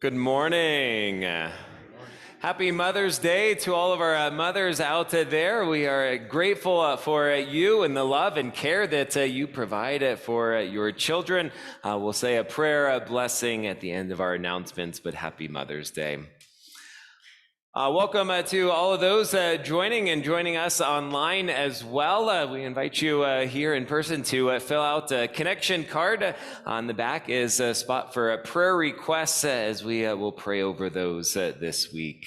Good morning. Happy Mother's Day to all of our mothers out there. We are grateful for you and the love and care that you provide for your children. We'll say a prayer, a blessing at the end of our announcements, but happy Mother's Day. Welcome to all of those joining us online as well. We invite you here in person to fill out a connection card. On the back is a spot for prayer requests as we will pray over those this week.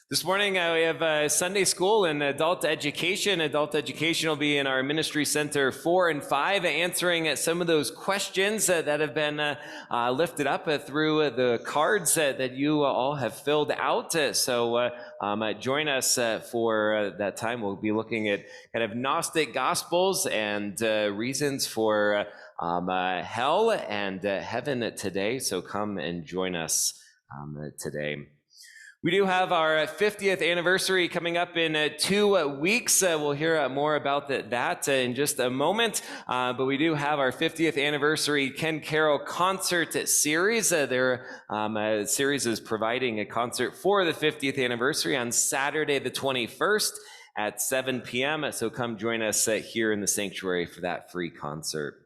This morning we have Sunday school and adult education. Adult education will be in our Ministry Center 4 and 5, answering some of those questions that have been lifted up through the cards that you all have filled out. So join us for that time. We'll be looking at kind of Gnostic Gospels and reasons for hell and heaven today. So come and join us today. We do have our 50th anniversary coming up in 2 weeks. We'll hear more about that in just a moment. But we do have our 50th anniversary Ken Carroll concert series. Their series is providing a concert for the 50th anniversary on Saturday the 21st at 7 p.m. So come join us here in the sanctuary for that free concert.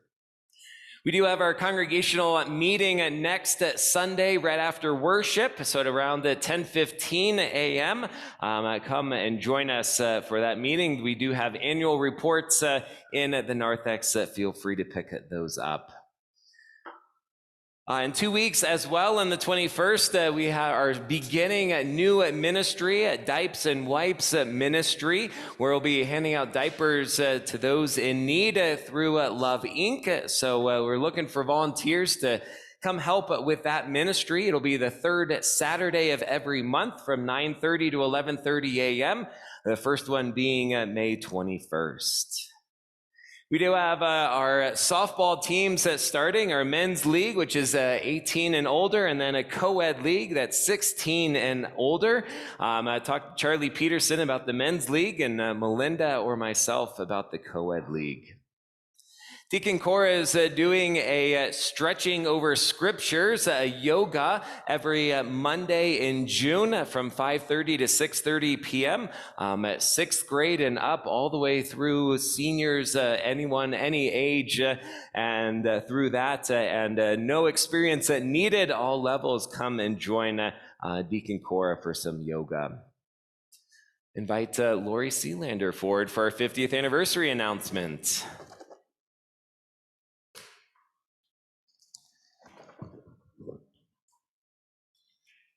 We do have our congregational meeting next Sunday right after worship, so at around 10:15 a.m. Come and join us for that meeting. We do have annual reports in the narthex. Feel free to pick those up. In 2 weeks as well, on the 21st, we are beginning a new ministry, Diapers and Wipes Ministry, where we'll be handing out diapers to those in need through Love Inc. So we're looking for volunteers to come help with that ministry. It'll be the third Saturday of every month from 9:30 to 11:30 a.m., the first one being May 21st. We do have our softball teams starting, our men's league, which is 18 and older, and then a co-ed league that's 16 and older. I talked to Charlie Peterson about the men's league and Melinda or myself about the co-ed league. Deacon Cora is doing a stretching over scriptures, yoga, every Monday in June from 5:30 to 6:30 p.m. At 6th grade and up, all the way through seniors, anyone, any age, and through that, and no experience needed. All levels come and join Deacon Cora for some yoga. Invite Lori Sealander forward for our 50th anniversary announcement.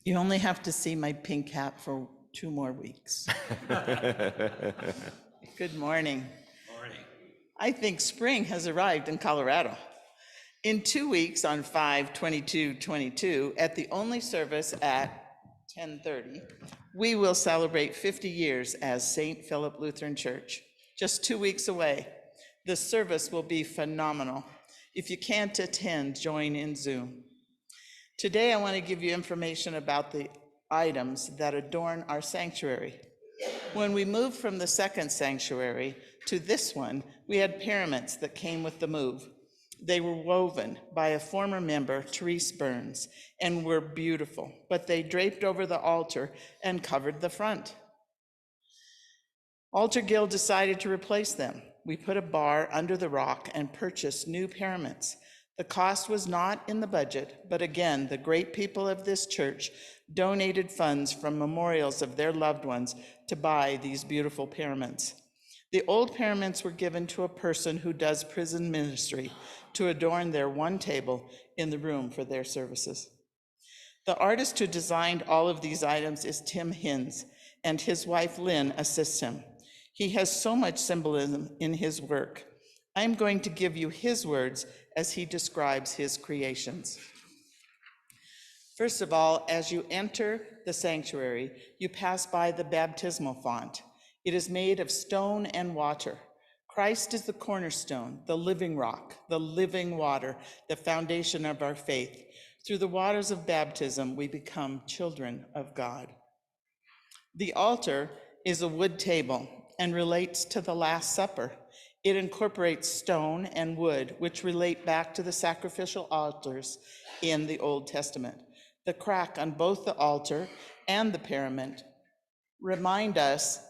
You only have to see my pink hat for 2 more weeks. Good morning. Morning. I think spring has arrived in Colorado. In 2 weeks, on 5/22/22, at the only service at 10:30, we will celebrate 50 years as St. Philip Lutheran Church. Just 2 weeks away. The service will be phenomenal. If you can't attend, join in Zoom. Today, I want to give you information about the items that adorn our sanctuary. When we moved from the second sanctuary to this one, we had pyramids that came with the move. They were woven by a former member, Therese Burns, and were beautiful, but they draped over the altar and covered the front. Altar Guild decided to replace them. We put a bar under the rock and purchased new pyramids. The cost was not in the budget, but again, the great people of this church donated funds from memorials of their loved ones to buy these beautiful pyramids. The old pyramids were given to a person who does prison ministry to adorn their one table in the room for their services. The artist who designed all of these items is Tim Hinz, and his wife Lynn assists him. He has so much symbolism in his work. I'm going to give you his words as he describes his creations. First of all, as you enter the sanctuary, you pass by the baptismal font. It is made of stone and water. Christ is the cornerstone, the living rock, the living water, the foundation of our faith. Through the waters of baptism, we become children of God. The altar is a wood table and relates to the Last Supper. It incorporates stone and wood, which relate back to the sacrificial altars in the Old Testament. The crack on both the altar and the parament remind us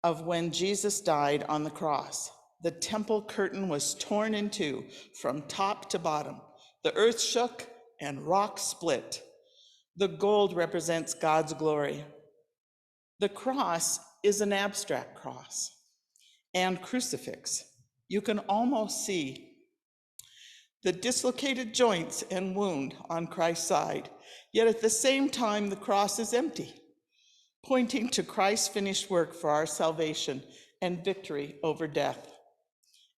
of when Jesus died on the cross. The temple curtain was torn in two from top to bottom. The earth shook and rocks split. The gold represents God's glory. The cross is an abstract cross and crucifix. You can almost see the dislocated joints and wound on Christ's side, yet at the same time, the cross is empty, pointing to Christ's finished work for our salvation and victory over death.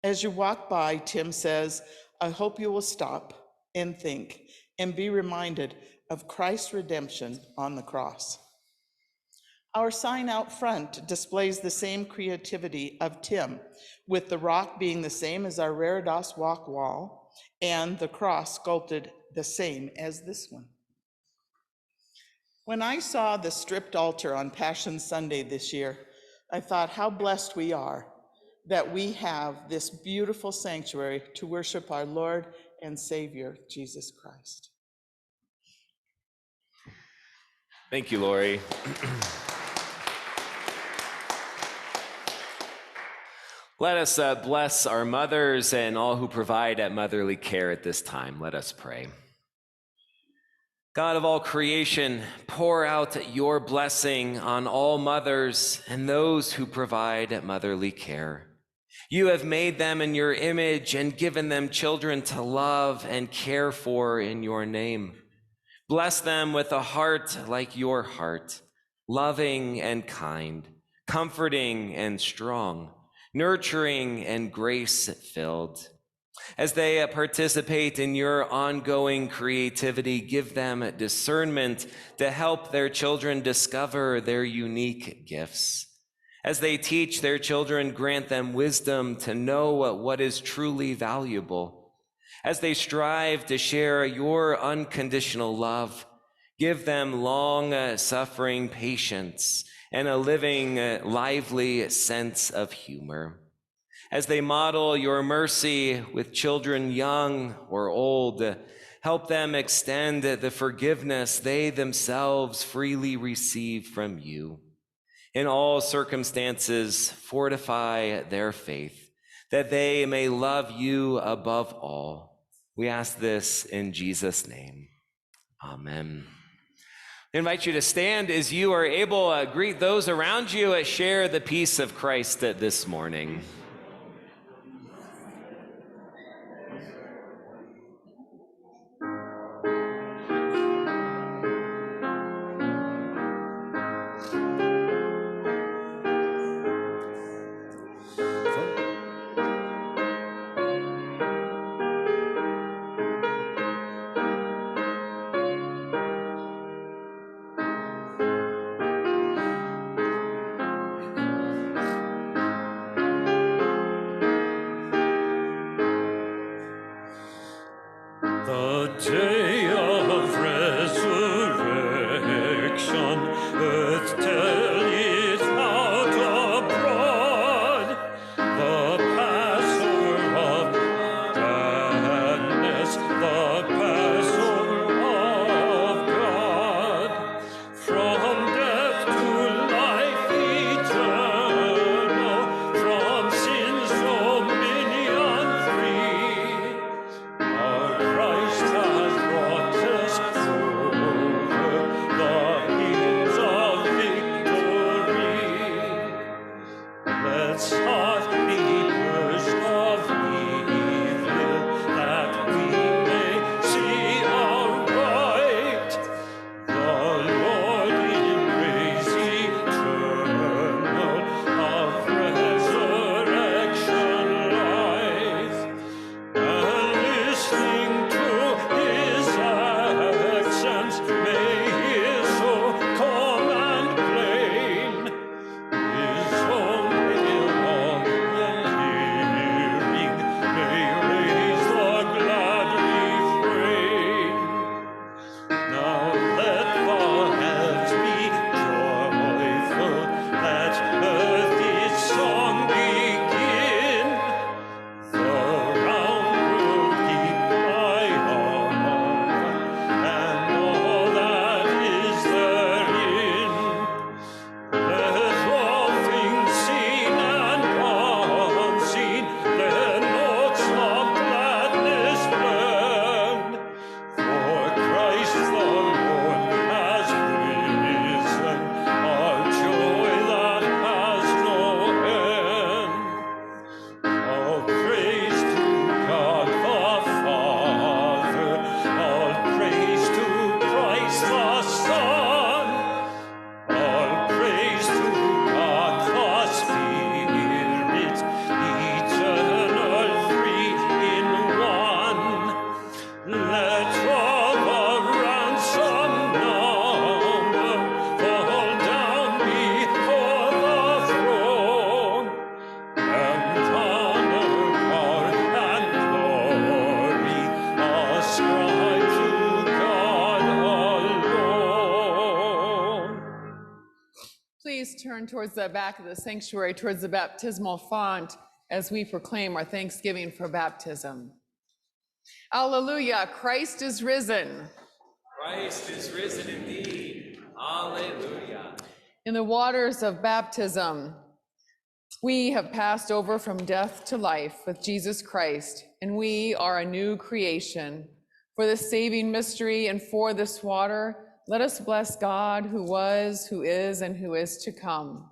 As you walk by, Tim says, I hope you will stop and think and be reminded of Christ's redemption on the cross. Our sign out front displays the same creativity of Tim, with the rock being the same as our Reredos walk wall and the cross sculpted the same as this one. When I saw the stripped altar on Passion Sunday this year, I thought how blessed we are that we have this beautiful sanctuary to worship our Lord and Savior, Jesus Christ. Thank you, Lori. Let us bless our mothers and all who provide at motherly care at this time. Let us pray. God of all creation, pour out your blessing on all mothers and those who provide at motherly care. You have made them in your image and given them children to love and care for in your name. Bless them with a heart like your heart, loving and kind, comforting and strong, nurturing and grace-filled. As they participate in your ongoing creativity, give them discernment to help their children discover their unique gifts. As they teach their children, grant them wisdom to know what is truly valuable. As they strive to share your unconditional love, give them long-suffering patience and a living, lively sense of humor. As they model your mercy with children young or old, help them extend the forgiveness they themselves freely receive from you. In all circumstances, fortify their faith, that they may love you above all. We ask this in Jesus' name. Amen. I invite you to stand as you are able. Greet those around you. Share the peace of Christ this morning. The day of resurrection, earth telleth out abroad, the Passover of gladness, the Passover of God, from death to life eternal, from sin's dominion free. Our Christ has brought us over the hills of victory. Let's not be purged of evil, that we may see aright the Lord in grace eternal of resurrection life. And listening to his accents, may hear so calm and plain his own belong towards the back of the sanctuary, towards the baptismal font, as we proclaim our thanksgiving for baptism. Alleluia, Christ is risen. Christ is risen indeed. Alleluia. In the waters of baptism, we have passed over from death to life with Jesus Christ, and we are a new creation. For the saving mystery and for this water, let us bless God who was, who is, and who is to come.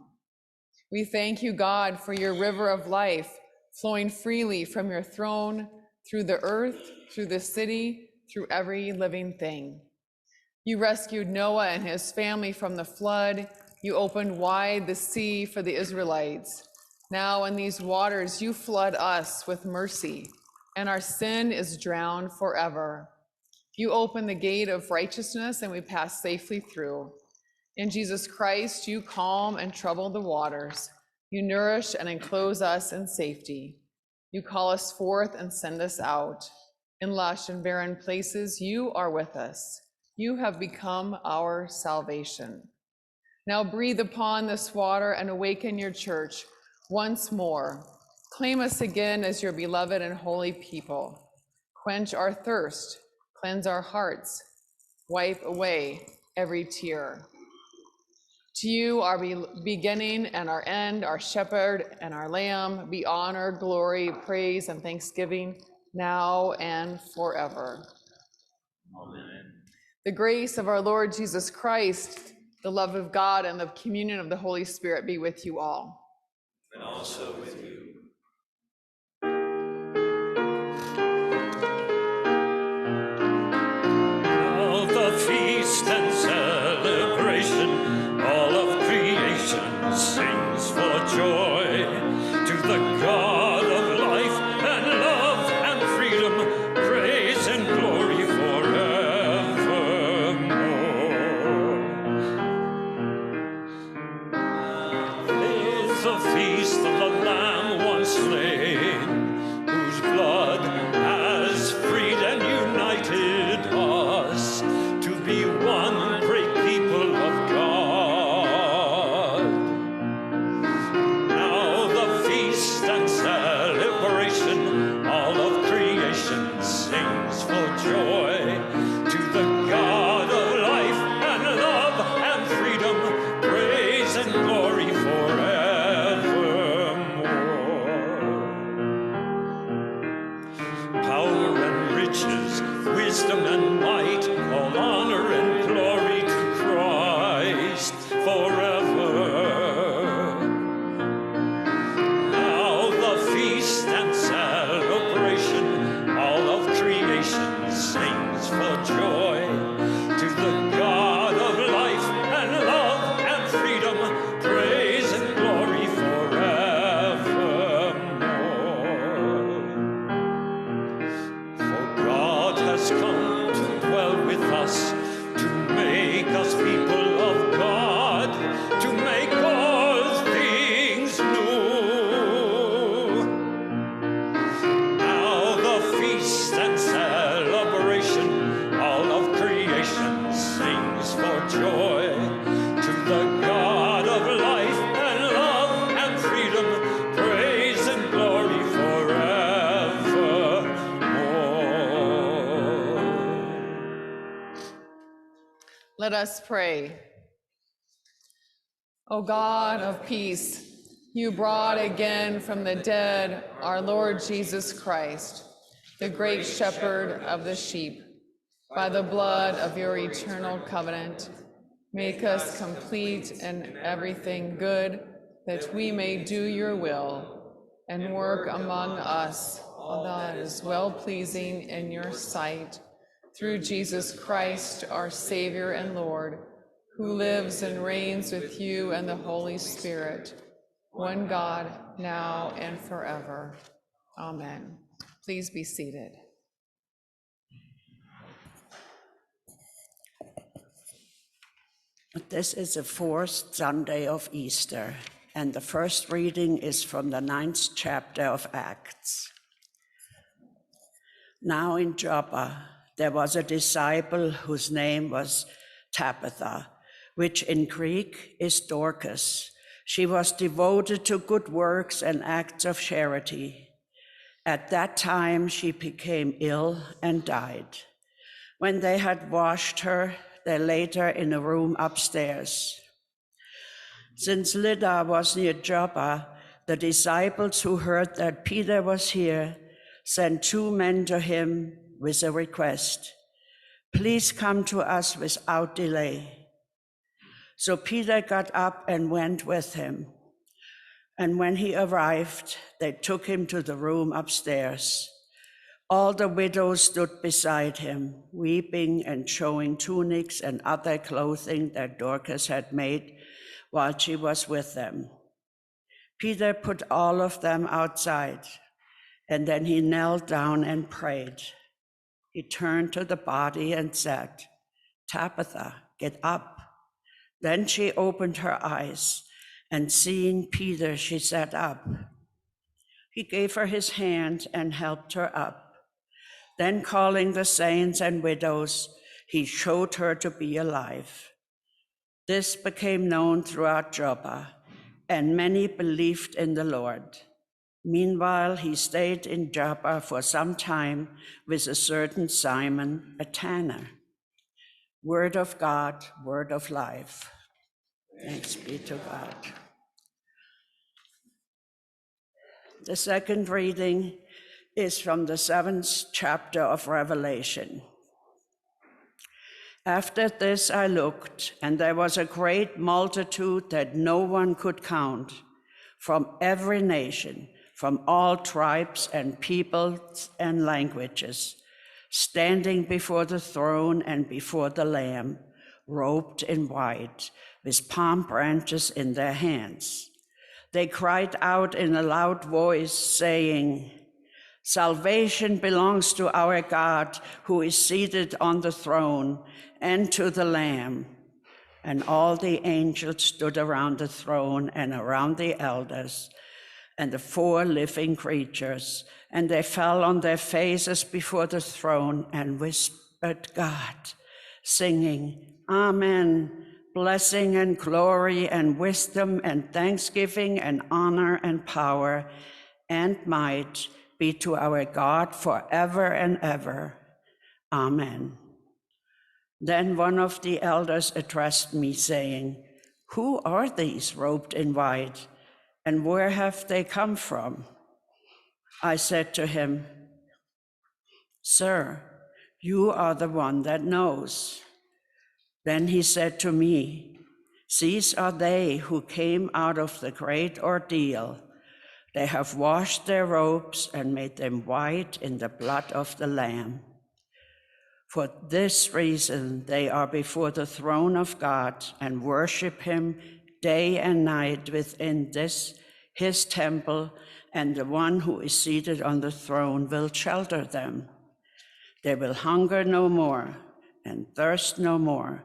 We thank you, God, for your river of life flowing freely from your throne through the earth, through the city, through every living thing. You rescued Noah and his family from the flood. You opened wide the sea for the Israelites. Now in these waters, you flood us with mercy, and our sin is drowned forever. You open the gate of righteousness, and we pass safely through. In Jesus Christ, you calm and trouble the waters. You nourish and enclose us in safety. You call us forth and send us out. In lush and barren places, you are with us. You have become our salvation. Now breathe upon this water and awaken your church once more. Claim us again as your beloved and holy people. Quench our thirst, cleanse our hearts, wipe away every tear. To you, our beginning and our end, our shepherd and our lamb, be honor, glory, praise, and thanksgiving now and forever. Amen. The grace of our Lord Jesus Christ, the love of God, and the communion of the Holy Spirit be with you all. And also with you. Now the feast and celebration, all of creation sings for joy to the God of life and love and freedom, praise and glory forevermore. It's the feast of the Lamb once slain, whose blood has freed and united us to be one great people of God. Now the feast and celebration, all of creation sings for joy to the God of life and love and freedom, praise and glory forevermore. Power and riches, wisdom and might, all honor and glory to Christ forever. Now the feast and celebration, all of creation sings for joy to the God of life and love and freedom, praise and glory forevermore. For God has come to dwell with us, to make us people of God, to make all things new. Now the feast and celebration, all of creation sings for joy to the God of life and love and freedom, praise and glory forevermore. Let us pray. O God of peace, you brought again from the dead our Lord Jesus Christ, the great shepherd of the sheep. By the blood of your eternal covenant, make us complete in everything good, that we may do your will and work among us all that is well-pleasing in your sight, through Jesus Christ, our Savior and Lord, who lives and reigns with you and the Holy Spirit, one God, now and forever. Amen. Please be seated. This is the fourth Sunday of Easter, and the first reading is from the 9th chapter of Acts. Now in Joppa, there was a disciple whose name was Tabitha, which in Greek is Dorcas. She was devoted to good works and acts of charity. At that time, she became ill and died. When they had washed her, they laid her in a room upstairs. Since Lydda was near Joppa, the disciples who heard that Peter was here sent 2 men to him with a request. Please come to us without delay. So Peter got up and went with him. And when he arrived, they took him to the room upstairs. All the widows stood beside him, weeping and showing tunics and other clothing that Dorcas had made while she was with them. Peter put all of them outside, and then he knelt down and prayed. He turned to the body and said, "Tabitha, get up." Then she opened her eyes, and seeing Peter, she sat up. He gave her his hand and helped her up. Then calling the saints and widows, he showed her to be alive. This became known throughout Joppa, and many believed in the Lord. Meanwhile, he stayed in Joppa for some time with a certain Simon, a tanner. Word of God, word of life. Thanks be to God. The second reading is from the 7th chapter of Revelation. After this I looked, and there was a great multitude that no one could count, from every nation, from all tribes and peoples and languages, standing before the throne and before the Lamb, robed in white, with palm branches in their hands. They cried out in a loud voice, saying, "Salvation belongs to our God, who is seated on the throne, and to the Lamb." And all the angels stood around the throne and around the elders and the 4 living creatures, and they fell on their faces before the throne and whispered God, singing, "Amen. Blessing and glory and wisdom and thanksgiving and honor and power and might be to our God forever and ever. Amen." Then one of the elders addressed me, saying, "Who are these robed in white, and where have they come from?" I said to him, "Sir, you are the one that knows." Then he said to me, "These are they who came out of the great ordeal. They have washed their robes and made them white in the blood of the Lamb. For this reason, they are before the throne of God and worship him day and night within his temple, and the one who is seated on the throne will shelter them. They will hunger no more and thirst no more.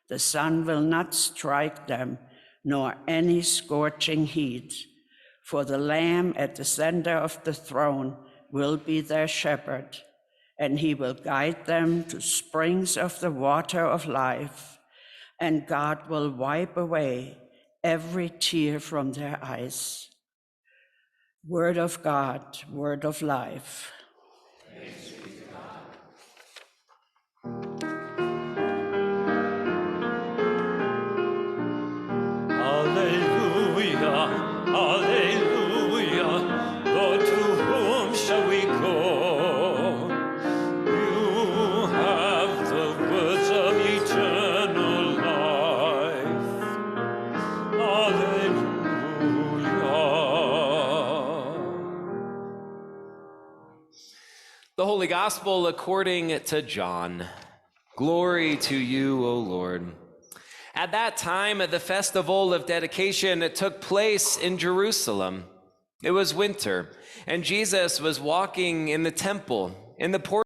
The sun will not strike them, nor any scorching heat. For the Lamb at the center of the throne will be their shepherd, and he will guide them to springs of the water of life, and God will wipe away every tear from their eyes." Word of God, word of life. Alleluia, alleluia, Lord, to whom shall we go? You have the words of eternal life. Alleluia. The Holy Gospel according to John. Glory to you, O Lord. At that time, the festival of dedication took place in Jerusalem. It was winter, and Jesus was walking in the temple in the